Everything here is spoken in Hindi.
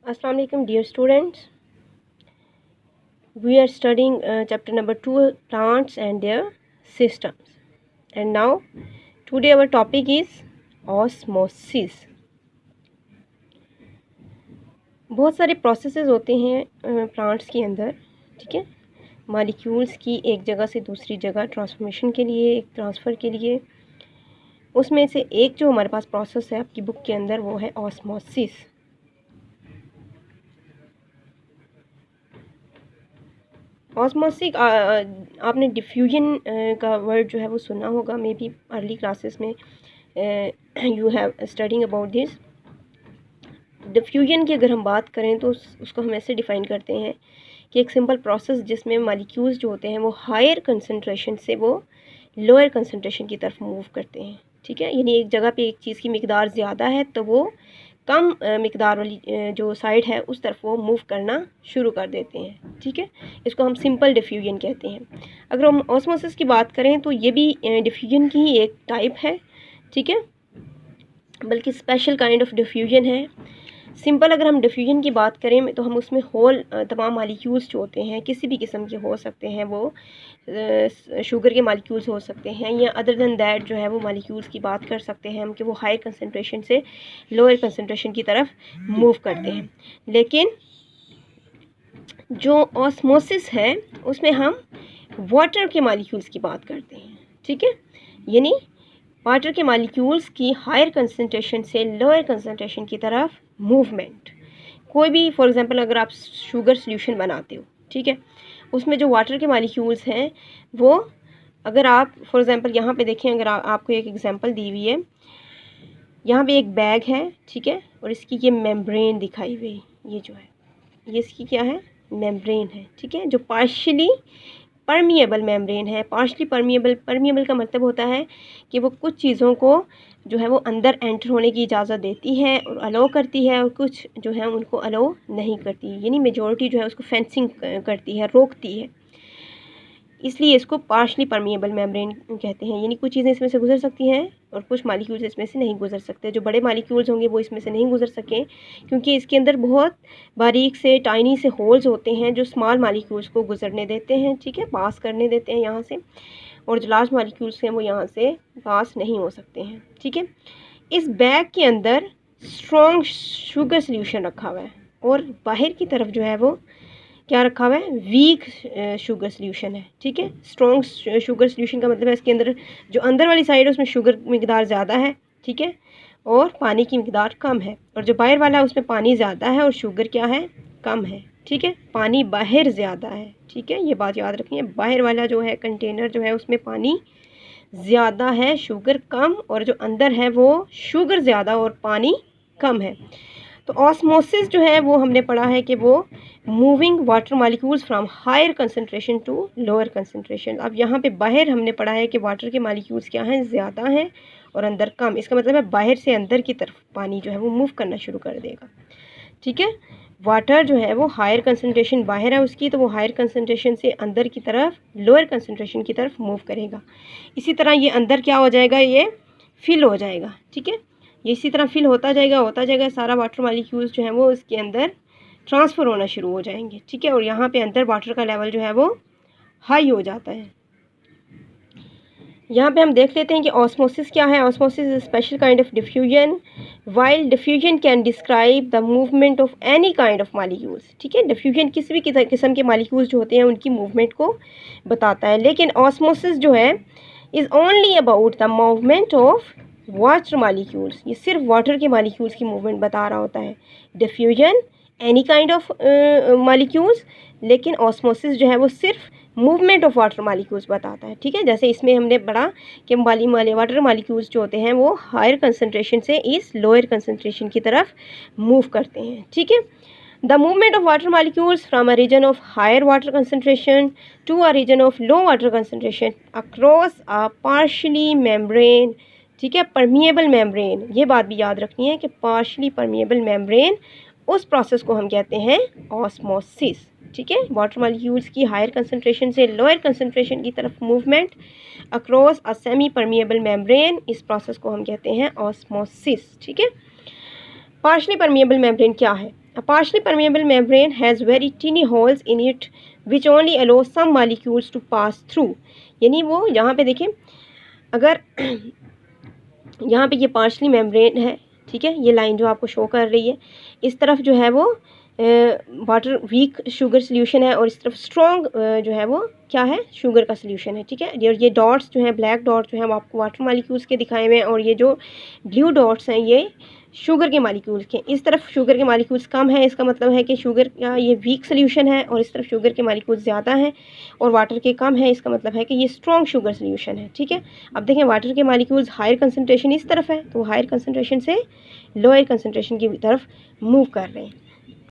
Assalamu alaikum dear students. We are studying chapter number 2, plants and their systems. And now today our topic is osmosis. बहुत सारे प्रोसेसेस होते हैं प्लांट्स के अंदर, ठीक है। मॉलिक्यूल्स की एक जगह से दूसरी जगह ट्रांसफॉर्मेशन के लिए, एक ट्रांसफ़र के लिए, उसमें से एक जो हमारे पास प्रोसेस है आपकी बुक के अंदर वो है ऑस्मोसिस। ऑस्मोसिस आपने डिफ्यूजन का वर्ड जो है वो सुना होगा, मे बी अर्ली क्लासेस में you have studying about this. Diffusion की अगर हम बात करें तो उसको हम ऐसे डिफ़ाइन करते हैं कि एक सिंपल प्रोसेस जिसमें मॉलिक्यूल्स जो होते हैं वो हायर कंसंट्रेशन से वो लोअर कंसंट्रेशन की तरफ मूव करते हैं, ठीक है। यानी एक जगह पे एक चीज़ की मिकदार ज़्यादा है तो वो कम मिकदार वाली जो साइड है उस तरफ वो मूव करना शुरू कर देते हैं, ठीक है। इसको हम सिंपल डिफ्यूजन कहते हैं। अगर हम ऑस्मोसिस की बात करें तो ये भी डिफ्यूजन की ही एक टाइप है, ठीक है, बल्कि स्पेशल काइंड ऑफ डिफ्यूजन है। सिंपल अगर हम डिफ्यूजन की बात करें तो हम उसमें होल तमाम मालिक्यूल्स जो होते हैं किसी भी किस्म के हो सकते हैं, वो शुगर के मालिक्यूल्स हो सकते हैं या अदर दैन दैट जो है वो मालिक्यूल्स की बात कर सकते हैं हम कि वो हाई कंसंट्रेशन से लोअर कंसंट्रेशन की तरफ मूव करते हैं। लेकिन जो ऑस्मोसिस है उसमें हम वाटर के मालिक्यूल्स की बात करते हैं, ठीक है। यानी वाटर के मालिक्यूल्स की हायर कंसंट्रेशन से लोअर कंसंट्रेशन की तरफ मूवमेंट। कोई भी फॉर एग्जांपल अगर आप शुगर सॉल्यूशन बनाते हो, ठीक है, उसमें जो वाटर के मालिक्यूल्स हैं वो अगर आप फॉर एग्जांपल यहाँ पे देखें, अगर आपको एक एग्जांपल दी हुई है, यहाँ पे एक बैग है, ठीक है, और इसकी ये मेम्ब्रेन दिखाई हुई, ये जो है ये इसकी क्या है, मेम्ब्रेन है, ठीक है, जो पार्शियली परमिएबल मेम्ब्रेन है। पार्शली परमिएबल का मतलब होता है कि वो कुछ चीज़ों को जो है वो अंदर एंटर होने की इजाज़त देती है और अलो करती है, और कुछ जो है उनको अलो नहीं करती, यानी मेजॉरिटी जो है उसको फेंसिंग करती है, रोकती है। इसलिए इसको पार्शली परमिएबल मेम्ब्रेन कहते हैं। यानी कुछ चीज़ें इसमें से गुजर सकती हैं और कुछ मालिक्यूल्स इसमें से नहीं गुजर सकते। जो बड़े मालिक्यूल्स होंगे वो इसमें से नहीं गुजर सकें क्योंकि इसके अंदर बहुत बारीक से टाइनी से होल्स होते हैं जो स्मॉल मालिक्यूल्स को गुजरने देते हैं, ठीक है, पास करने देते हैं यहाँ से, और जो लार्ज मालिक्यूल्स हैं वो यहाँ से पास नहीं हो सकते हैं, ठीक है। इस बैग के अंदर स्ट्रॉन्ग शुगर सॉल्यूशन रखा हुआ है और बाहर की तरफ जो है वो क्या रखा हुआ है, वीक शुगर सॉल्यूशन है, ठीक है। स्ट्रॉन्ग शुगर सॉल्यूशन का मतलब है इसके अंदर जो अंदर वाली साइड है उसमें शुगर मिकदार ज़्यादा है, ठीक है, और पानी की मिकदार कम है, और जो बाहर वाला है उसमें पानी ज़्यादा है और शुगर क्या है, कम है, ठीक है। पानी बाहर ज़्यादा है, ठीक है, ये बात याद रखिए। बाहर वाला जो है कंटेनर जो है उसमें पानी ज़्यादा है, शुगर कम, और जो अंदर है वो शुगर ज़्यादा और पानी कम है। तो ऑस्मोसिस जो है वो हमने पढ़ा है कि वो moving water molecules from higher concentration to lower concentration. अब यहाँ पे बाहर हमने पढ़ा है कि वाटर के मॉलिक्यूल्स क्या हैं, ज़्यादा हैं और अंदर कम। इसका मतलब है बाहर से अंदर की तरफ पानी जो है वो मूव करना शुरू कर देगा, ठीक है। वाटर जो है वो हायर कंसंट्रेशन बाहर है उसकी, तो वो हायर कंसंट्रेशन से अंदर की तरफ लोअर कंसंट्रेशन की तरफ मूव करेगा। इसी तरह ये अंदर क्या हो जाएगा, ये फिल हो जाएगा, ठीक है। ये इसी तरह फिल होता जाएगा, सारा वाटर मॉलिक्यूल्स जो है वो इसके अंदर ट्रांसफ़र होना शुरू हो जाएंगे, ठीक है। और यहाँ पे अंदर वाटर का लेवल जो है वो हाई हो जाता है। यहाँ पे हम देख लेते हैं कि ऑस्मोसिस क्या है। Osmosis is special kind of diffusion. While diffusion can describe the movement of any kind of molecules, ठीक है। डिफ्यूजन किसी भी किस्म के मालिक्यूल्स जो होते हैं उनकी मूवमेंट को बताता है, लेकिन ऑस्मोसिस जो है is only about the movement of water molecules. ये सिर्फ वाटर के मालिक्यूल्स की मूवमेंट बता रहा होता है। Diffusion any kind of molecules, लेकिन ऑस्मोसिस जो है वो सिर्फ मूवमेंट ऑफ वाटर मालिक्यूल्स बताता है, ठीक है। जैसे इसमें हमने पढ़ा कि वाटर मालिक्यूल्स जो होते हैं वो हायर कंसंट्रेशन से इस लोअर कंसंट्रेशन की तरफ मूव करते हैं, ठीक है। The movement of water molecules from a region of higher water concentration to a region of low water concentration across a partially membrane, ठीक है, परमिएबल मेम्ब्रेन। ये बात भी याद रखनी है कि पार्शियली परमिएबल मेम्ब्रेन, उस प्रोसेस को हम कहते हैं ऑस्मोसिस, ठीक है। वाटर मॉलिक्यूल्स की हायर कंसंट्रेशन से लोअर कंसंट्रेशन की तरफ movement across a semi permeable membrane, इस प्रोसेस को हम कहते हैं ऑस्मोसिस, ठीक है। पार्शियली परमिएबल मेम्ब्रेन क्या है? A partially permeable membrane has very teeny holes in it which only allow some molecules to pass through। यानी वो यहाँ पे देखिए, अगर यहाँ पे ये पार्शली मेम्ब्रेन है, ठीक है, ये लाइन जो आपको शो कर रही है, इस तरफ जो है वो वाटर वीक शुगर सोल्यूशन है और इस तरफ स्ट्रॉन्ग जो है वो क्या है, शुगर का सोल्यूशन है, ठीक है। ये डॉट्स जो हैं, ब्लैक डॉट्स जो हैं वो आपको वाटर मॉलिक्यूल्स के दिखाए हुए हैं और ये जो ब्लू डॉट्स हैं ये शुगर के मॉलिक्यूल्स के। इस तरफ शुगर के मॉलिक्यूल्स कम है, इसका मतलब है कि शुगर का ये वीक सोल्यूशन है और इस तरफ शुगर के मॉलिक्यूल्स ज़्यादा हैं और वाटर के कम है, इसका मतलब है कि ये स्ट्रॉन्ग शुगर सोल्यूशन है, ठीक है। अब देखें वाटर के मॉलिक्यूल्स हायर कंसनट्रेशन इस तरफ है, तो हायर कंसनट्रेशन से लोअर कंसनट्रेशन की तरफ मूव कर रहे हैं।